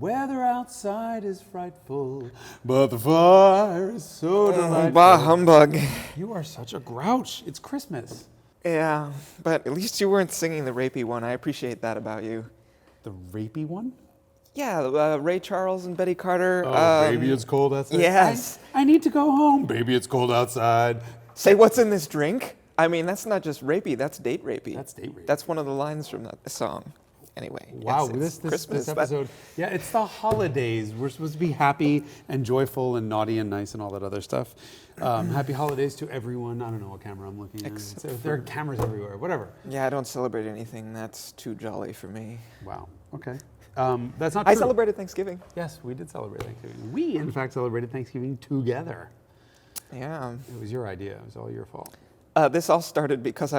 weather outside is frightful, but the fire is so delightful. Bah humbug. You are such a grouch. It's Christmas. Yeah, but at least you weren't singing the rapey one. I appreciate that about you. The rapey one? Yeah, Ray Charles and Betty Carter. Oh, baby, it's cold outside. Yes. I need to go home. Baby, it's cold outside. Say, what's in this drink? I mean, that's not just rapey, that's date rapey. That's date rapey. That's one of the lines from that song. Anyway. Wow, yes, this episode. Yeah, it's the holidays. We're supposed to be happy and joyful and naughty and nice and all that other stuff. Happy holidays to everyone. I don't know what camera I'm looking at. There are cameras everywhere, whatever. Yeah, I don't celebrate anything. That's too jolly for me. Wow, okay. That's not true. I celebrated Thanksgiving. Yes, we did celebrate Thanksgiving. We, in fact, celebrated Thanksgiving together. Yeah. It was your idea. It was all your fault. This all started because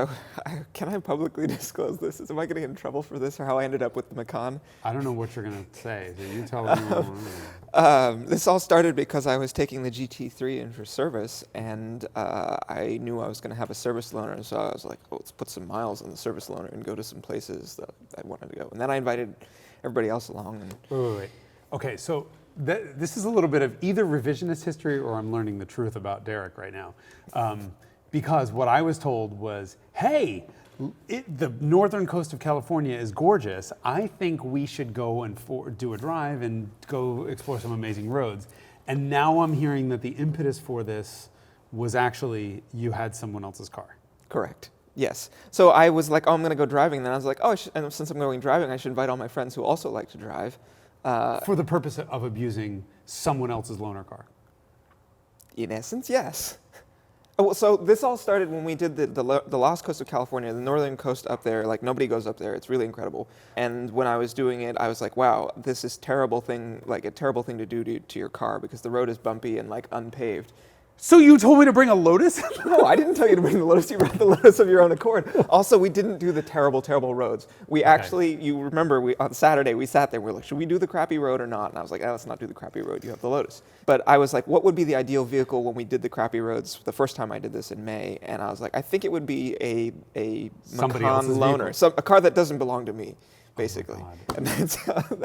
can I publicly disclose this? Am I going to get in trouble for this or how I ended up with the Macan? I don't know what you're going to say. So you tell me. This all started because I was taking the GT3 in for service, and I knew I was going to have a service loaner, so I was like, oh, let's put some miles on the service loaner and go to some places that I wanted to go. And then I invited everybody else along. And Wait. Okay, so this is a little bit of either revisionist history or I'm learning the truth about Derek right now. Because what I was told was, hey, the northern coast of California is gorgeous. I think we should go and do a drive and go explore some amazing roads. And now I'm hearing that the impetus for this was actually you had someone else's car. Correct. Yes. So I was like, oh, I'm going to go driving. And then I was like, oh, and since I'm going driving, I should invite all my friends who also like to drive. For the purpose of abusing someone else's loaner car. In essence, yes. Oh, so this all started when we did the Lost Coast of California, the northern coast up there. Like, nobody goes up there. It's really incredible. And when I was doing it, I was like, wow, this is a terrible thing to do to your car because the road is bumpy and like unpaved. So you told me to bring a Lotus? No, I didn't tell you to bring the Lotus. You brought the Lotus of your own accord. Also, we didn't do the terrible, terrible roads. We actually, you remember, on Saturday, we sat there. We were like, should we do the crappy road or not? And I was like, let's not do the crappy road. You have the Lotus. But I was like, what would be the ideal vehicle when we did the crappy roads the first time I did this in May? And I was like, I think it would be a Somebody Macan else's loaner. A car that doesn't belong to me. Basically, and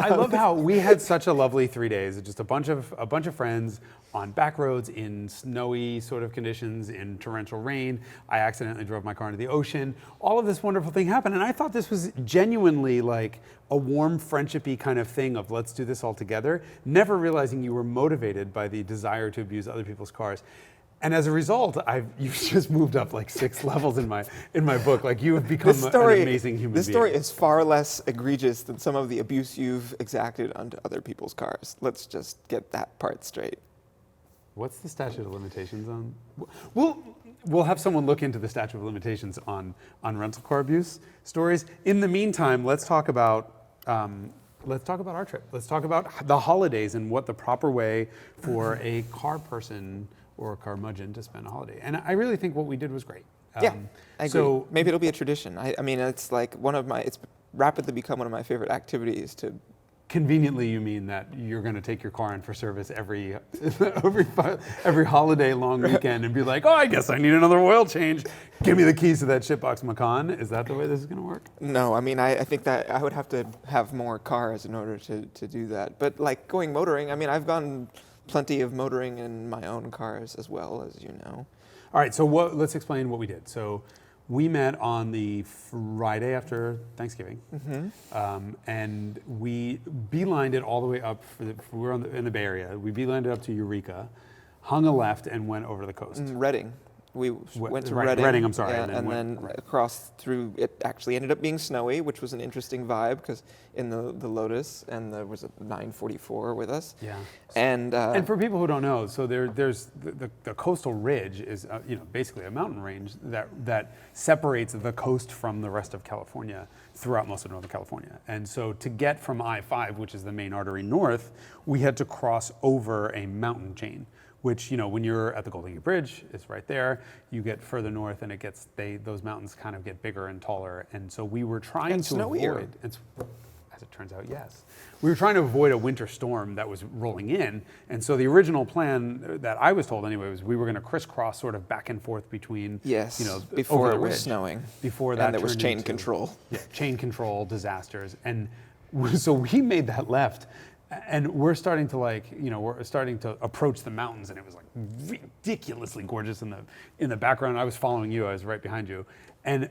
I love how we had such a lovely 3 days. Just a bunch of friends on back roads in snowy sort of conditions, in torrential rain. I accidentally drove my car into the ocean. All of this wonderful thing happened, and I thought this was genuinely like a warm, friendship-y kind of thing of let's do this all together. Never realizing you were motivated by the desire to abuse other people's cars. And as a result, you've just moved up like 6 levels in my book. Like you have become an amazing human being. This story is far less egregious than some of the abuse you've exacted onto other people's cars. Let's just get that part straight. What's the statute of limitations on? We'll have someone look into the statute of limitations on rental car abuse stories. In the meantime, let's talk about our trip. Let's talk about the holidays and what the proper way for a car person or a curmudgeon to spend a holiday. And I really think what we did was great. Yeah, I agree. So maybe it'll be a tradition. I mean, it's like it's rapidly become one of my favorite activities to. Conveniently, you mean that you're going to take your car in for service every holiday long weekend and be like, oh, I guess I need another oil change. Give me the keys to that shitbox Macan. Is that the way this is going to work? No, I mean, I think that I would have to have more cars in order to do that. But like going motoring, I mean, I've gone plenty of motoring in my own cars as well, as you know. All right, so let's explain what we did. So we met on the Friday after Thanksgiving, and we beelined it all the way up. We were in the Bay Area. We beelined it up to Eureka, hung a left, and went over the coast. Redding. We went to Redding, I'm sorry. Yeah, and then across through, it actually ended up being snowy, which was an interesting vibe because in the Lotus, and there was a 944 with us. Yeah. And for people who don't know, so there's the coastal ridge is basically a mountain range that separates the coast from the rest of California throughout most of Northern California. And so to get from I-5, which is the main artery north, we had to cross over a mountain chain, which, when you're at the Golden Gate Bridge, it's right there. You get further north and those mountains kind of get bigger and taller. And so we were trying to avoid, as it turns out, yes. We were trying to avoid a winter storm that was rolling in. And so the original plan that I was told anyway was we were going to crisscross sort of back and forth between, before it was ridge, snowing. Before that, and there was chain control. Yeah, chain control, disasters. And so we made that left. And we're starting to we're starting to approach the mountains, and it was like ridiculously gorgeous in the background. I was following you, I was right behind you, and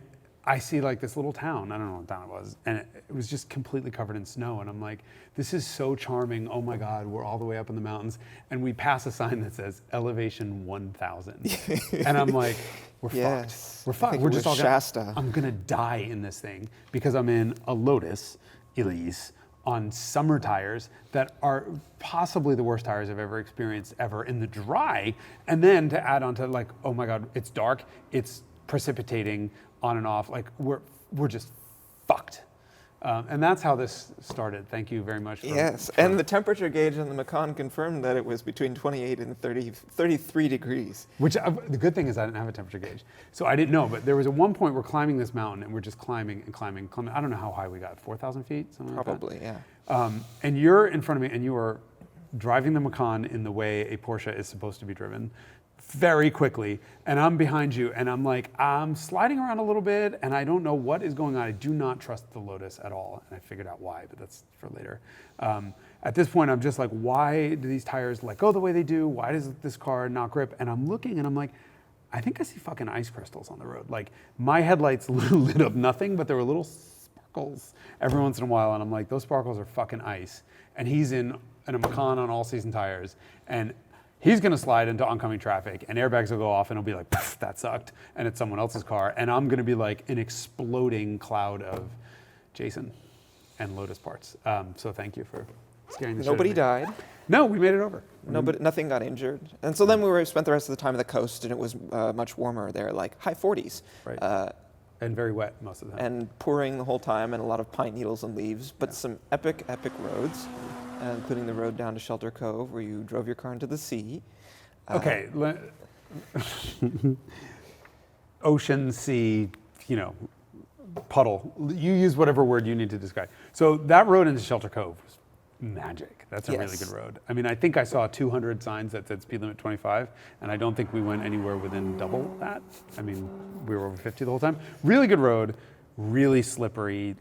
I see like this little town, I don't know what town it was, and it was just completely covered in snow, and I'm like, this is so charming, oh my God, we're all the way up in the mountains, and we pass a sign that says elevation 1,000, and I'm like, we're fucked. We're fucked. We're just all Shasta. I'm gonna die in this thing because I'm in a Lotus Elise on summer tires that are possibly the worst tires I've ever experienced ever in the dry, and then to add on to like, oh my God, it's dark, it's precipitating on and off, like we're just fucked. And that's how this started. Thank you very much. And the temperature gauge on the Macan confirmed that it was between 28 and 33 degrees. Which the good thing is I didn't have a temperature gauge, so I didn't know. But there was at one point we're climbing this mountain and we're just climbing and climbing. I don't know how high we got, 4,000 feet, something Probably, like that. And you're in front of me and you are driving the Macan in the way a Porsche is supposed to be driven, very quickly, and I'm behind you, and I'm like, I'm sliding around a little bit, and I don't know what is going on. I do not trust the Lotus at all, and I figured out why, but that's for later. At this point, I'm just like, why do these tires let go the way they do? Why does this car not grip? And I'm looking, and I'm like, I think I see fucking ice crystals on the road. Like, my headlights lit up nothing, but there were little sparkles every once in a while, and I'm like, those sparkles are fucking ice. And he's in a Macan on all-season tires, and he's gonna slide into oncoming traffic and airbags will go off and it'll be like, that sucked, and it's someone else's car, and I'm gonna be like an exploding cloud of Jason and Lotus parts. So thank you for scaring the shit out of Nobody me. died. No, we made it over. No, but nothing got injured. And so then we spent the rest of the time on the coast, and it was much warmer there, like high 40s. Right. And very wet most of the time. And pouring the whole time, and a lot of pine needles and leaves, but some epic roads, including the road down to Shelter Cove, where you drove your car into the sea. Okay. Ocean, sea, puddle. You use whatever word you need to describe. So that road into Shelter Cove was magic. That's a really good road. I mean, I think I saw 200 signs that said speed limit 25, and I don't think we went anywhere within double that. I mean, we were over 50 the whole time. Really good road, really slippery.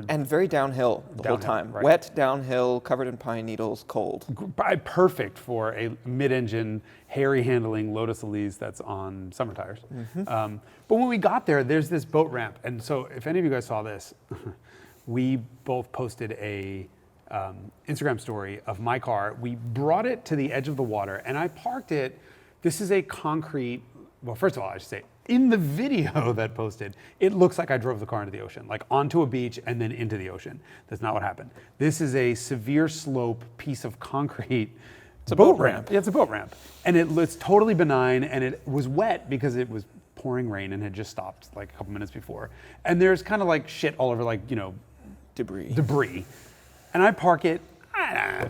And very downhill the whole time. Right. Wet, downhill, covered in pine needles, cold. Perfect for a mid-engine, hairy handling Lotus Elise that's on summer tires. Mm-hmm. But when we got there, there's this boat ramp. And so if any of you guys saw this, we both posted a Instagram story of my car. We brought it to the edge of the water and I parked it. This is a concrete, well, first of all, I should say, in the video that posted, it looks like I drove the car into the ocean, like onto a beach and then into the ocean. That's not what happened. This is a severe slope piece of concrete. It's a boat ramp. Yeah, it's a boat ramp. And it's totally benign, and it was wet because it was pouring rain and had just stopped like a couple minutes before. And there's kind of like shit all over, like, debris. And I park it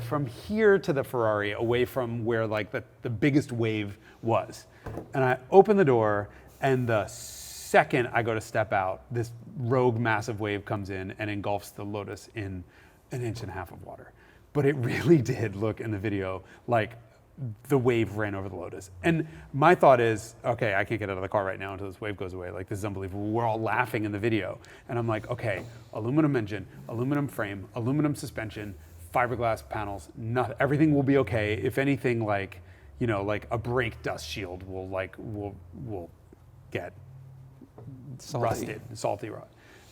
from here to the Ferrari, away from where like the biggest wave was. And I open the door, and the second I go to step out, this rogue massive wave comes in and engulfs the Lotus in 1.5 inches of water. But it really did look in the video like the wave ran over the Lotus. And my thought is, okay, I can't get out of the car right now until this wave goes away. Like, this is unbelievable. We're all laughing in the video. And I'm like, okay, aluminum engine, aluminum frame, aluminum suspension, fiberglass panels, everything will be okay. If anything, like a brake dust shield will get rusted, salty rot.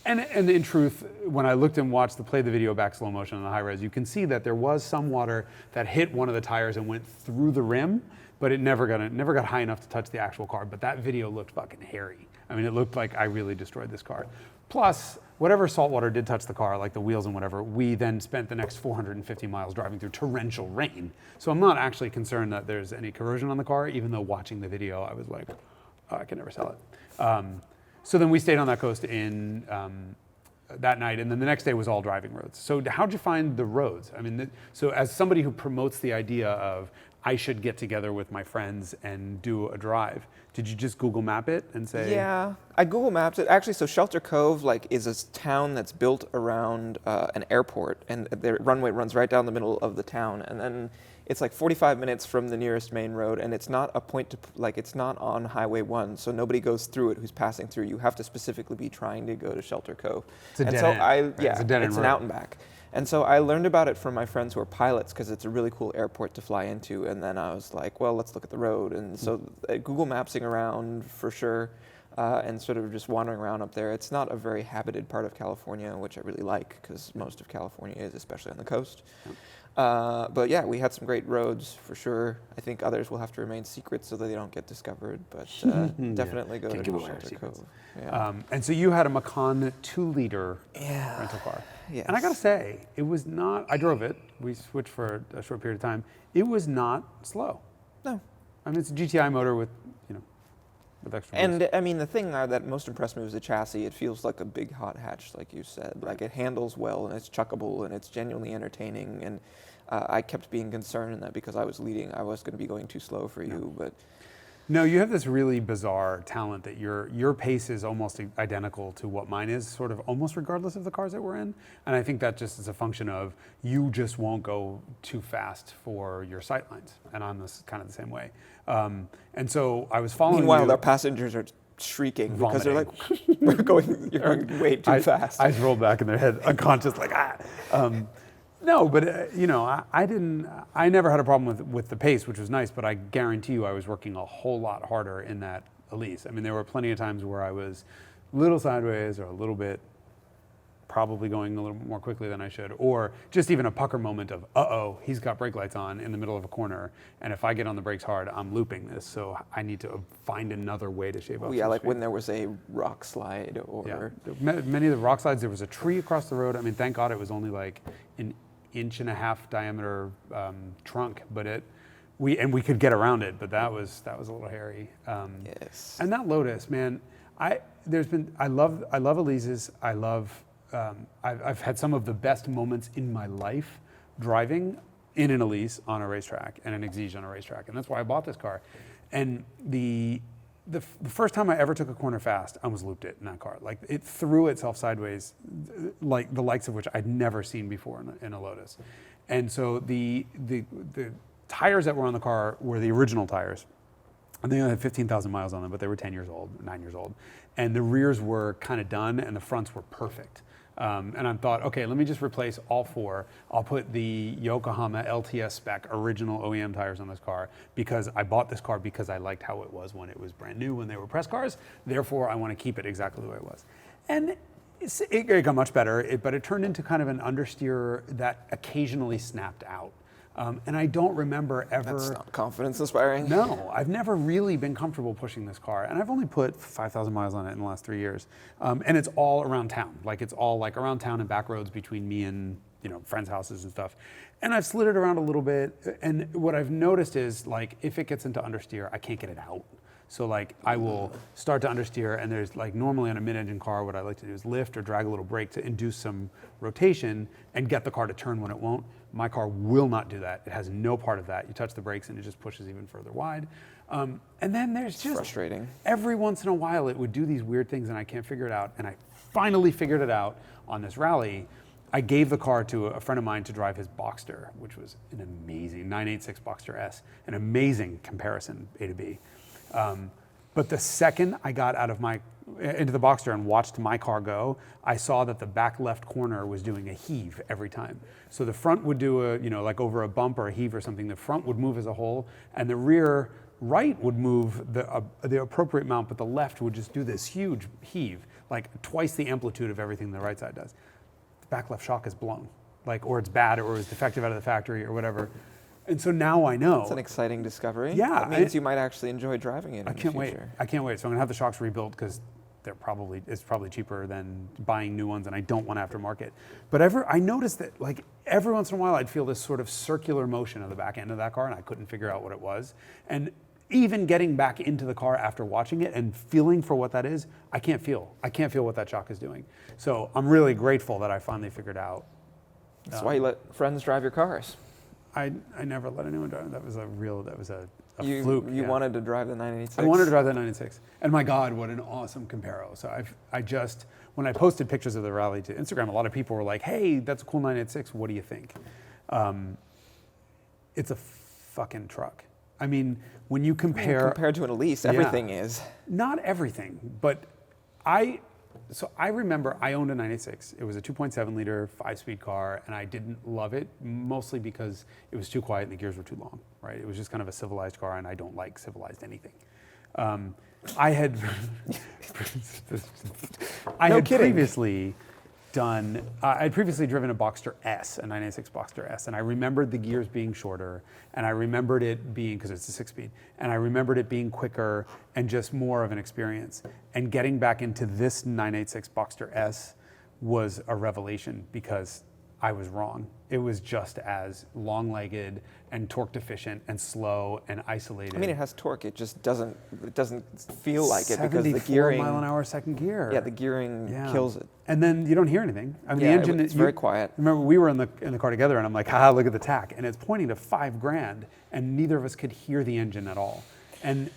And in truth, when I looked and played the video back slow motion on the high res, you can see that there was some water that hit one of the tires and went through the rim, but it never got high enough to touch the actual car. But that video looked fucking hairy. I mean, it looked like I really destroyed this car. Plus, whatever salt water did touch the car, like the wheels and whatever, we then spent the next 450 miles driving through torrential rain. So I'm not actually concerned that there's any corrosion on the car, even though watching the video, I was like, oh, I can never sell it. So then we stayed on that coast that night, and then the next day was all driving roads. So how'd you find the roads? I mean, so as somebody who promotes the idea of I should get together with my friends and do a drive, did you just Google map it and say? Yeah, I Google mapped it. Actually, so Shelter Cove is a town that's built around an airport, and the runway runs right down the middle of the town, and then it's like 45 minutes from the nearest main road, and it's not a point to, it's not on Highway 1, so nobody goes through it who's passing through. You have to specifically be trying to go to Shelter Cove. It's a dead end. It's an out and back. And so I learned about it from my friends who are pilots because it's a really cool airport to fly into. And then I was like, well, let's look at the road. And so Google Mapsing around for sure, and sort of just wandering around up there. It's not a very habited part of California, which I really like because most of California is, especially on the coast. But yeah, we had some great roads for sure. I think others will have to remain secret so that they don't get discovered, but definitely go Can't to give away our Shelter secrets. Cove. Yeah. And so you had a Macan 2-liter Yeah. rental car. Yes. And I gotta say, it was not, I drove it, we switched for a short period of time. It was not slow. No. I mean, it's a GTI motor with, with extra boost. And I mean, the thing that most impressed me was the chassis. It feels like a big hot hatch, like you said. Like it handles well, and it's chuckable, and it's genuinely entertaining. And I kept being concerned in that because I was leading, I was going to be going too slow for you. But No, you have this really bizarre talent that your pace is almost identical to what mine is, sort of almost regardless of the cars that we're in. And I think that just is a function of you just won't go too fast for your sight lines. And I'm kind of the same way. And so I was following meanwhile, you. their passengers are shrieking because they're like, Vomiting. you're going way too fast. Eyes rolled back in their head, unconscious, like, ah. No, but I never had a problem with the pace, which was nice, but I guarantee you I was working a whole lot harder in that Elise. I mean, there were plenty of times where I was a little sideways or a little bit, probably going a little more quickly than I should, or just even a pucker moment of, uh-oh, he's got brake lights on in the middle of a corner, and if I get on the brakes hard, I'm looping this, so I need to find another way to shave off yeah, some like speed. when there was a rock slide or... Yeah. Many of the rock slides, there was a tree across the road. I mean, thank God it was only like an 1.5-inch diameter trunk, but we could get around it, but that was a little hairy. Yes. And that Lotus, man, I love Elise's. I've had some of the best moments in my life driving in an Elise on a racetrack and an Exige on a racetrack, and that's why I bought this car. And the first time I ever took a corner fast, I almost looped it in that car. Like it threw itself sideways, like the likes of which I'd never seen before in a Lotus. And so the tires that were on the car were the original tires. I think I had 15,000 miles on them, but they were 9 years old. And the rears were kind of done and the fronts were perfect. And I thought, okay, let me just replace all four. I'll put the Yokohama LTS spec original OEM tires on this car because I bought this car because I liked how it was when it was brand new, when they were press cars. Therefore, I want to keep it exactly the way it was. And it got much better, but it turned into kind of an understeer that occasionally snapped out. And I don't remember ever... That's not confidence inspiring. No, I've never really been comfortable pushing this car. And I've only put 5,000 miles on it in the last 3 years. And it's all around town. Like it's all like around town and back roads between me and, friends' houses and stuff. And I've slid it around a little bit. And what I've noticed is like, if it gets into understeer, I can't get it out. So like I will start to understeer and there's like normally on a mid-engine car, what I like to do is lift or drag a little brake to induce some rotation and get the car to turn when it won't. My car will not do that. It has no part of that. You touch the brakes and it just pushes even further wide. And then there's just frustrating. Every once in a while it would do these weird things and I can't figure it out. And I finally figured it out on this rally. I gave the car to a friend of mine to drive his Boxster, which was an amazing 986 Boxster S, an amazing comparison A to B. But the second I got into the Boxster and watched my car go, I saw that the back left corner was doing a heave every time. So the front would do like over a bump or a heave or something, the front would move as a whole, and the rear right would move the appropriate amount, but the left would just do this huge heave, like twice the amplitude of everything the right side does. The back left shock is blown, or it's bad, or it's defective out of the factory, or whatever. And so now I know. It's an exciting discovery. Yeah. It means you might actually enjoy driving it. I can't wait. I can't wait. So I'm gonna have the shocks rebuilt because it's probably cheaper than buying new ones, and I don't want aftermarket. But I noticed that like every once in a while I'd feel this sort of circular motion of the back end of that car, and I couldn't figure out what it was. And even getting back into the car after watching it and feeling for what that is, I can't feel what that shock is doing. So I'm really grateful that I finally figured out. That's why you let friends drive your cars. I never let anyone drive. That was a You fluke. You wanted to drive the 986? I wanted to drive that 986. And my God, what an awesome Comparo. So when I posted pictures of the rally to Instagram, a lot of people were like, hey, that's a cool 986. What do you think? It's a fucking truck. I mean, when you compare... Compared to an Elise, everything is. Not everything, but I so I remember I owned a 986. It was a 2.7 liter, 5-speed car, and I didn't love it, mostly because it was too quiet and the gears were too long, right? It was just kind of a civilized car, and I don't like civilized anything. I had, previously I'd previously driven a Boxster S, a 986 Boxster S, and I remembered the gears being shorter, and I remembered it being, because it's a 6-speed, and I remembered it being quicker and just more of an experience. And getting back into this 986 Boxster S was a revelation because I was wrong. It was just as long-legged and torque deficient and slow and isolated. I mean, it has torque. It just doesn't feel like it because the gearing. 74 mile an hour second gear. Yeah, the gearing kills it. And then you don't hear anything. I mean, the engine. It's very quiet. Remember, we were in the car together, and I'm like, haha, look at the tack, and it's pointing to $5,000, and neither of us could hear the engine at all. And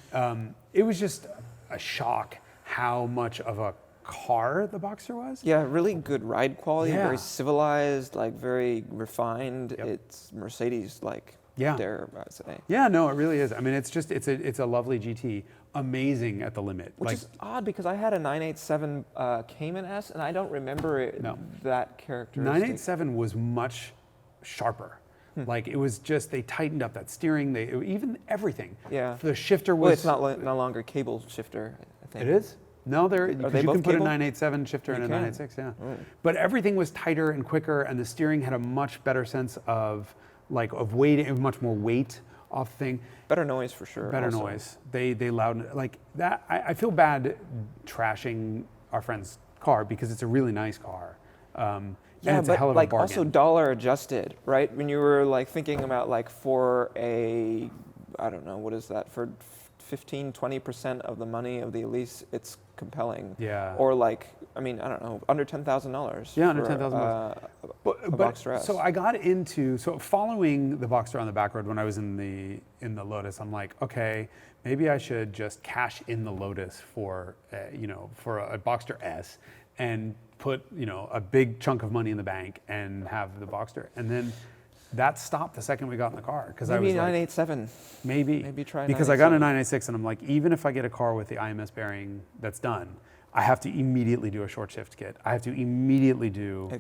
it was just a shock how much of a car the Boxster was. Yeah, really good ride quality, Yeah. very civilized, like very refined. Yep. It's Mercedes-like. Yeah. There, I'd say. Yeah, no, it really is. I mean, it's a lovely GT, amazing at the limit. Which is odd because I had a 987 Cayman S, and I don't remember it, that characteristic. 987 was much sharper. Like, it was just, they tightened up that steering, even everything. Yeah. The shifter was... Well, it's no longer cable shifter, I think. It is? No, because they you both can put cable? a 987 shifter in a can. 986, yeah. Oh. But everything was tighter and quicker, and the steering had a much better sense of weight, much more weight off thing. Better noise for sure. Better also. noise. They loud like that. I feel bad trashing our friend's car because it's a really nice car. And Yeah, it's a hell but of like a bargain. also dollar adjusted, right? When you were like thinking about like for a, I don't know, what is that, for 15, 20% of the money of the Elise, it's compelling. Yeah. Or like, I mean, I don't know, under $10,000. Yeah, under for, $10,000. a Boxster S. So I got into following the Boxster on the back road when I was in the Lotus. I'm like, okay, maybe I should just cash in the Lotus for a Boxster S and put a big chunk of money in the bank and have the Boxster. And then that stopped the second we got in the car because I was maybe like, 987. maybe try because I got a 986 and I'm like, even if I get a car with the IMS bearing that's done, I have to immediately do a short shift kit. I have to immediately do an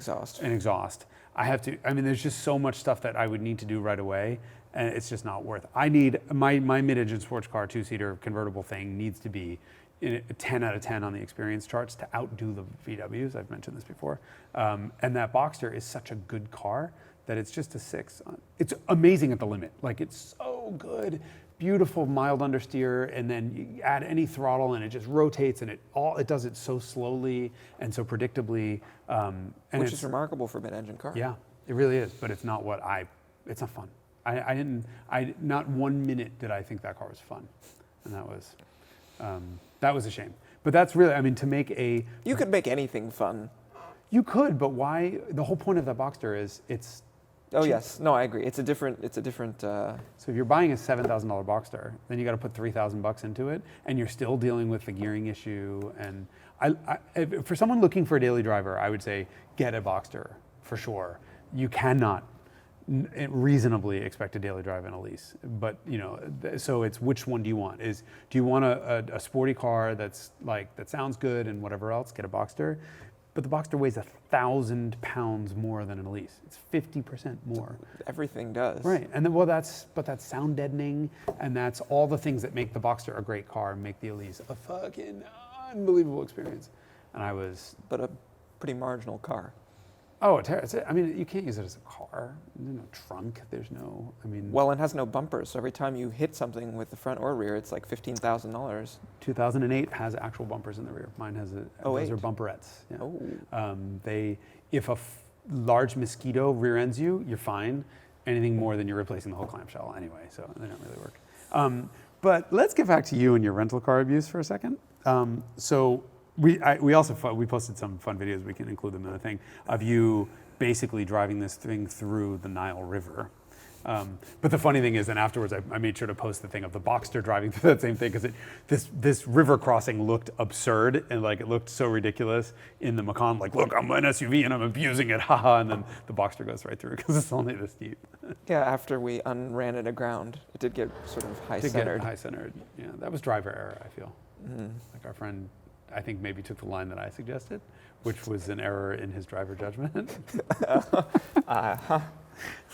exhaust. I have to. I mean, there's just so much stuff that I would need to do right away, and it's just not worth it. I need my mid-engine sports car 2-seater convertible thing needs to be in a 10 out of 10 on the experience charts to outdo the VWs. I've mentioned this before, and that Boxster is such a good car that it's just a 6. It's amazing at the limit. Like, it's so good, beautiful mild understeer, and then you add any throttle and it just rotates, and it does it so slowly and so predictably. And which is remarkable for a mid-engine car. Yeah, it really is, but it's not it's not fun. Not 1 minute did I think that car was fun, and that was a shame. But that's really, I mean, to make You could make anything fun. You could, but why? The whole point of the Boxster is it's Oh cheap. yes, no, I agree. It's a different. So if you're buying a $7,000 Boxster, then you got to put $3,000 into it, and you're still dealing with the gearing issue. And for someone looking for a daily driver, I would say get a Boxster for sure. You cannot reasonably expect a daily drive in a lease, but so it's which one do you want? Do you want a sporty car that sounds good and whatever else? Get a Boxster. But the Boxster weighs 1,000 pounds more than an Elise. It's 50% more. Everything does. Right, and then that's sound deadening, and that's all the things that make the Boxster a great car and make the Elise a fucking unbelievable experience. But a pretty marginal car. Oh, I mean, you can't use it as a car. There's no trunk. Well, it has no bumpers. So every time you hit something with the front or rear, it's like $15,000. 2008 has actual bumpers in the rear. Mine has those are bumperettes. Yeah. Oh. If a large mosquito rear ends you, you're fine. Anything more than you're replacing the whole clamshell anyway, so they don't really work. But let's get back to you and your rental car abuse for a second. We posted some fun videos, we can include them in the thing, of you basically driving this thing through the Nile River. But the funny thing is, then afterwards I made sure to post the thing of the Boxster driving through that same thing, because this river crossing looked absurd, and like it looked so ridiculous in the Macan, like, look, I'm an SUV and I'm abusing it, haha, and then the Boxster goes right through because it's only this deep. Yeah, after we unran it aground, it did get sort of high-centered. Yeah, that was driver error, I feel. Mm-hmm. Like our friend I think maybe took the line that I suggested, which was an error in his driver judgment.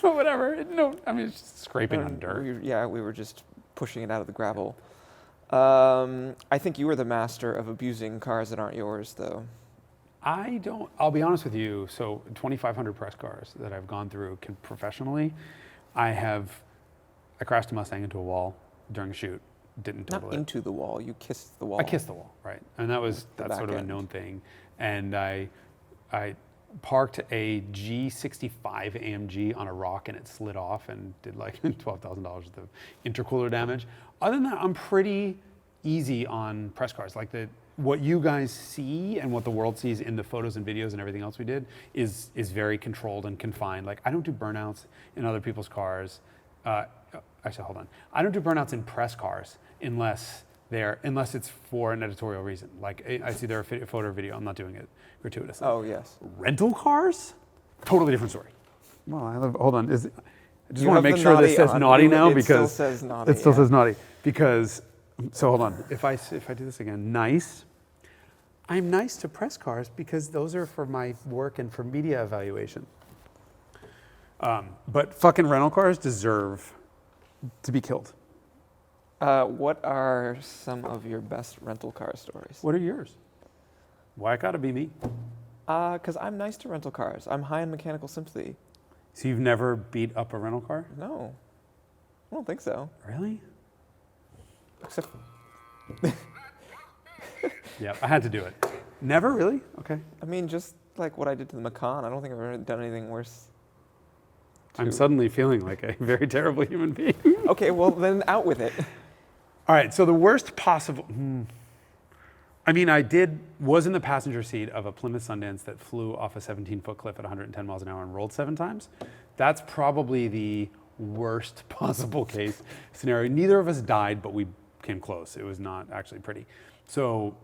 But whatever. No, I mean, it's just scraping on dirt. We were just pushing it out of the gravel. I think you were the master of abusing cars that aren't yours, though. I'll be honest with you. So 2,500 press cars that I've gone through professionally, I crashed a Mustang into a wall during a shoot. Didn't total Not into the wall. You kissed the wall. I kissed the wall, right? And that's sort of a known thing. And I parked a G65 AMG on a rock and it slid off and did like $12,000 worth of intercooler damage. Other than that, I'm pretty easy on press cars. Like what you guys see and what the world sees in the photos and videos and everything else we did is very controlled and confined. Like I don't do burnouts in other people's cars. Actually, hold on. I don't do burnouts in press cars unless it's for an editorial reason. Like I see there a photo or video, I'm not doing it gratuitously. Oh, yes. Rental cars? Totally different story. Well, hold on. I just You want to have make the sure this naughty says on. naughty now It because still says naughty, it still yeah. says naughty. Because, so hold on. If I do this again, nice. I'm nice to press cars because those are for my work and for media evaluation. But fucking rental cars deserve to be killed. What are some of your best rental car stories? What are yours? Why it gotta be me? Because I'm nice to rental cars. I'm high in mechanical sympathy. So you've never beat up a rental car? No, I don't think so. Really? Except, Yeah, I had to do it. Never really? Okay. I mean, just like what I did to the Macan. I don't think I've ever done anything worse. I'm suddenly feeling like a very terrible human being. Okay, well then out with it. All right, so the worst possible. I mean, was in the passenger seat of a Plymouth Sundance that flew off a 17-foot cliff at 110 miles an hour and rolled 7 times. That's probably the worst possible case scenario. Neither of us died, but we came close. It was not actually pretty. So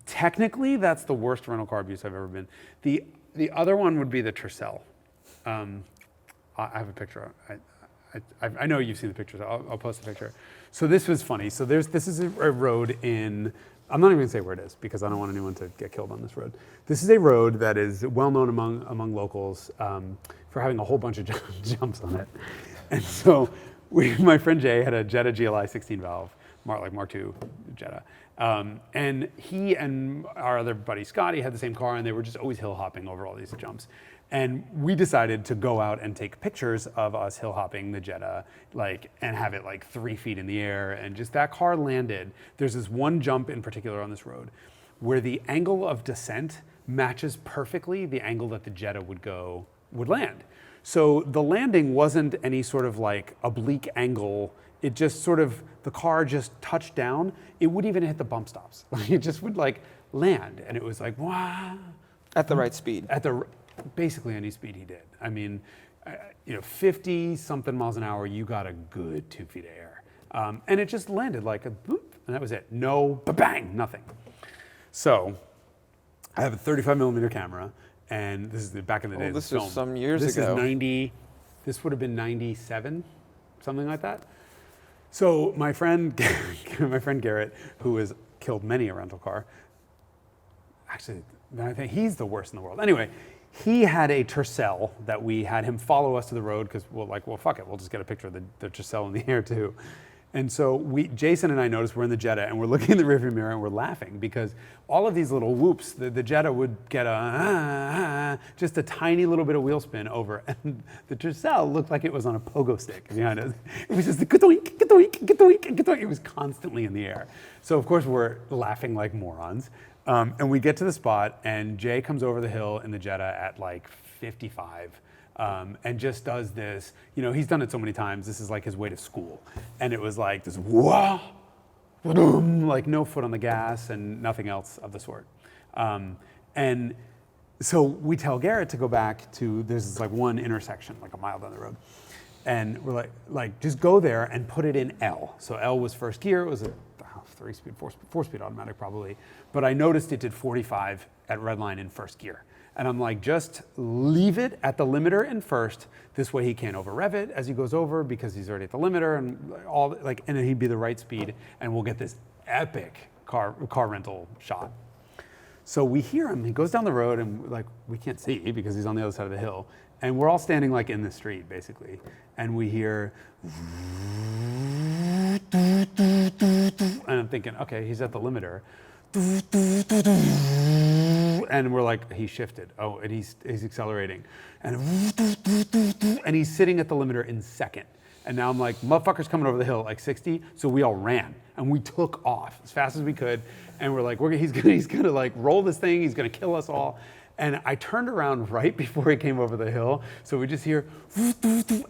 technically, that's the worst rental car abuse I've ever been. The other one would be the Tercel. I have a picture. I know you've seen the pictures. I'll post a picture. So this was funny. So this is a road in. I'm not even gonna say where it is because I don't want anyone to get killed on this road. This is a road that is well known among locals for having a whole bunch of jumps on it. And so my friend Jay had a Jetta GLI 16 valve, Mark II Jetta. And he and our other buddy Scotty had the same car and they were just always hill hopping over all these jumps. And we decided to go out and take pictures of us hill hopping the Jetta, and have it 3 feet in the air. And just that car landed. There's this one jump in particular on this road where the angle of descent matches perfectly the angle that the Jetta would land. So the landing wasn't any sort of oblique angle. It just the car just touched down. It wouldn't even hit the bump stops. It just would land. And it was wow. At the right speed. Basically any speed he did. I mean, 50 something miles an hour, you got a good 2 feet of air. And it just landed like a boop, and that was it. No bang, nothing. So I have a 35 millimeter camera, and this is back in the day. This film. is some years this ago. This would have been 97, something like that. So my friend Garrett, who has killed many a rental car, actually, I think he's the worst in the world. Anyway, he had a Tercel that we had him follow us to the road because well, fuck it, we'll just get a picture of the Tercel in the air too. And so Jason and I noticed we're in the Jetta and we're looking in the rearview mirror and we're laughing because all of these little whoops, the Jetta would get just a tiny little bit of wheel spin over, and the Tercel looked like it was on a pogo stick behind us. It was just the gadoink, gadoink, gadoink, gadoink. It was constantly in the air. So of course we're laughing like morons. And we get to the spot, and Jay comes over the hill in the Jetta at 55, and just does this. He's done it so many times. This is his way to school. And it was this whoa, no foot on the gas and nothing else of the sort. And so we tell Garrett to go back to, there's this one intersection, a mile down the road. And we're just go there and put it in L. So L was first gear. It was a 3-speed, 4-speed automatic probably. But I noticed it did 45 at redline in first gear. And I'm just leave it at the limiter in first. This way he can't over rev it as he goes over because he's already at the limiter and and then he'd be the right speed and we'll get this epic car rental shot. So we hear him. He goes down the road, and like we can't see because he's on the other side of the hill. And we're all standing like in the street, basically. And we hear, and I'm thinking, okay, he's at the limiter. And we're like, he shifted. Oh, and he's accelerating. And he's sitting at the limiter in second. And now I'm like, motherfucker's coming over the hill at like 60. So we all ran and we took off as fast as we could. And we're like, he's gonna like roll this thing. He's gonna kill us all. And I turned around right before he came over the hill. So we just hear,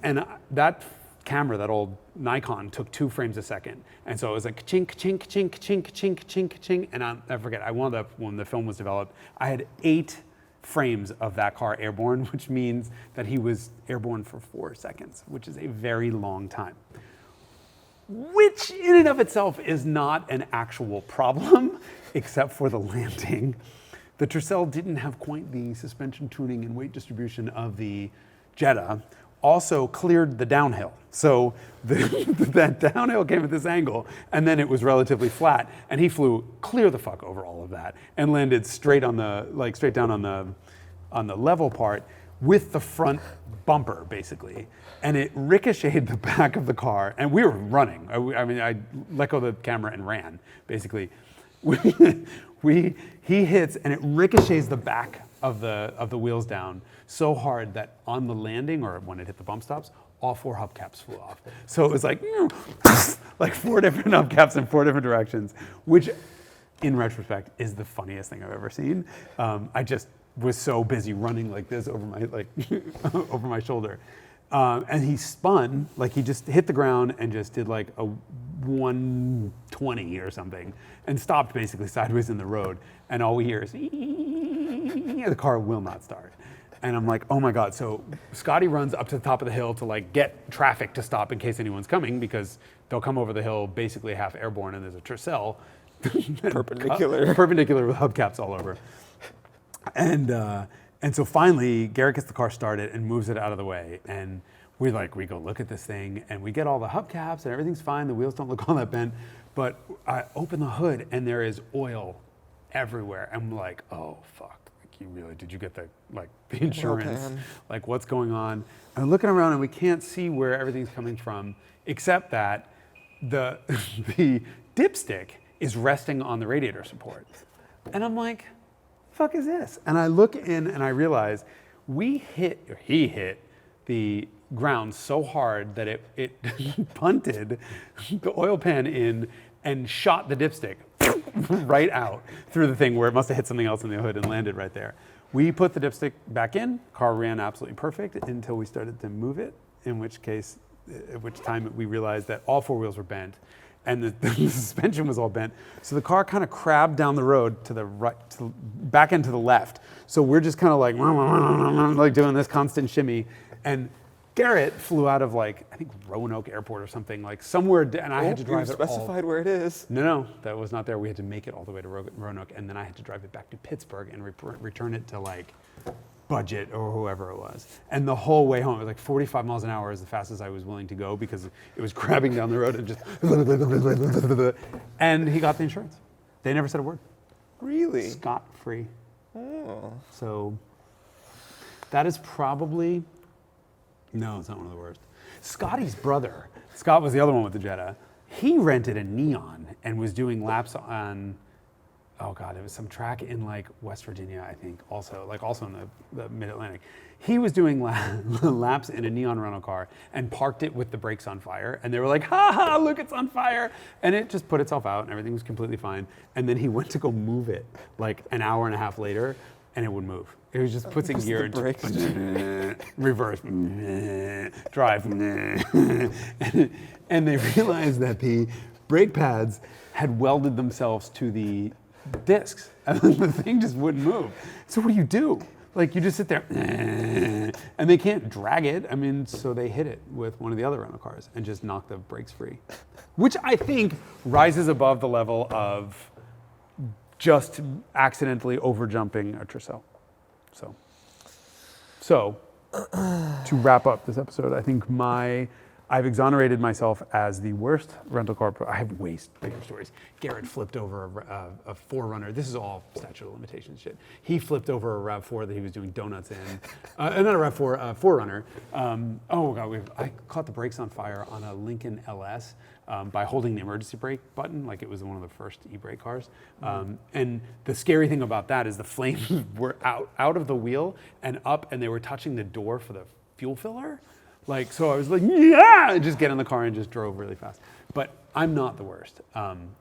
and that camera, that old Nikon, took 2 frames a second. And so it was like chink, chink, chink, chink, chink, chink, chink. And I forget, I wound up, when the film was developed, I had 8 frames of that car airborne, which means that he was airborne for 4 seconds, which is a very long time. Which in and of itself is not an actual problem, except for the landing. The Tercel didn't have quite the suspension tuning and weight distribution of the Jetta, also cleared the downhill. So that downhill came at this angle, and then it was relatively flat, and he flew clear the fuck over all of that and landed straight down on the level part with the front bumper, basically. And it ricocheted the back of the car, and we were running. I let go of the camera and ran, basically. He hits, and it ricochets the back of the wheels down so hard that on the landing, or when it hit the bump stops, all 4 hubcaps flew off. So it was like 4 different hubcaps in 4 different directions, which in retrospect is the funniest thing I've ever seen. I just was so busy running like this over my over my shoulder. And he spun, like he just hit the ground and just did like a 120 or something and stopped basically sideways in the road. And all we hear is, the car will not start. And I'm like, oh my God. So Scotty runs up to the top of the hill to like get traffic to stop in case anyone's coming, because they'll come over the hill basically half airborne and there's a Tercel. Perpendicular with hubcaps all over. And so finally, Garrett gets the car started and moves it out of the way. And we go look at this thing, and we get all the hubcaps and everything's fine. The wheels don't look all that bent. But I open the hood and there is oil everywhere. I'm like, oh fuck. Did you get the insurance? Like, what's going on? I'm looking around and we can't see where everything's coming from, except that the dipstick is resting on the radiator support. And I'm like, fuck is this? And I look in and I realize he hit the ground so hard that it punted the oil pan in and shot the dipstick right out through the thing where it must have hit something else in the hood and landed right there. We put the dipstick back in, car ran absolutely perfect until we started to move it, at which time we realized that all 4 wheels were bent and the suspension was all bent. So the car kind of crabbed down the road to the right, back into the left. So we're just kind of like doing this constant shimmy. And Garrett flew out of I think Roanoke Airport or something, somewhere, and I had to drive it all. Specified where it is. No, that was not there. We had to make it all the way to Roanoke, and then I had to drive it back to Pittsburgh and return it to Budget or whoever it was. And the whole way home, it was 45 miles an hour is the fastest I was willing to go because it was crabbing down the road and just, and he got the insurance. They never said a word. Really? Scot-free. Oh. So that is probably, no, it's not one of the worst. Scotty's brother, Scott was the other one with the Jetta. He rented a Neon and was doing laps on, oh God, it was some track in West Virginia, I think, also in the Mid-Atlantic. He was doing laps in a Neon rental car and parked it with the brakes on fire. And they were like, ha ha, look, it's on fire. And it just put itself out and everything was completely fine. And then he went to go move it an hour and a half later and it would move. It was just puts in gear and brakes. Reverse, drive. And they realized that the brake pads had welded themselves to the discs, and the thing just wouldn't move. So what do? You just sit there, and they can't drag it. So they hit it with one of the other rental cars and just knocked the brakes free, which I think rises above the level of just accidentally overjumping a Tercel. So to wrap up this episode, I think I've exonerated myself as the worst rental car. I have way bigger stories. Garrett flipped over a 4Runner. This is all statute of limitations shit. He flipped over a RAV4 that he was doing donuts in. Not a RAV4, a 4Runner. Oh God, I caught the brakes on fire on a Lincoln LS by holding the emergency brake button, like it was one of the first e-brake cars. And the scary thing about that is the flames were out of the wheel and up, and they were touching the door for the fuel filler. Like, so I was like, yeah, and just get in the car and just drove really fast. But I'm not the worst.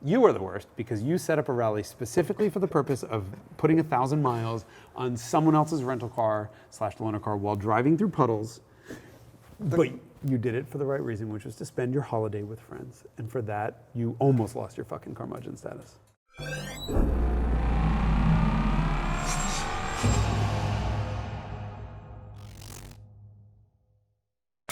You are the worst because you set up a rally specifically for the purpose of putting 1,000 miles on someone else's rental car / loaner car while driving through puddles. But you did it for the right reason, which was to spend your holiday with friends. And for that, you almost lost your fucking curmudgeon status.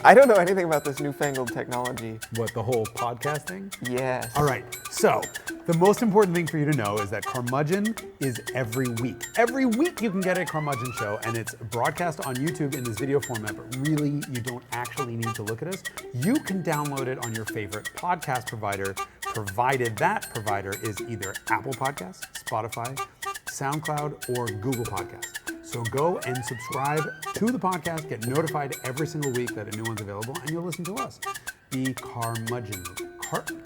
I don't know anything about this newfangled technology. What, the whole podcast thing? Yes. All right, so the most important thing for you to know is that Carmudgeon is every week. Every week you can get a Carmudgeon Show, and it's broadcast on YouTube in this video format, but really you don't actually need to look at us. You can download it on your favorite podcast provider, provided that provider is either Apple Podcasts, Spotify, SoundCloud, or Google Podcasts. So go and subscribe to the podcast, get notified every single week that a new one's available, and you'll listen to us. Be curmudgeonly.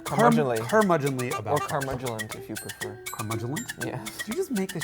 Curmudgeonly. Curmudgeonly about Or curmudgeonly if you prefer. Carmudgeonly? Yes. Did you just make this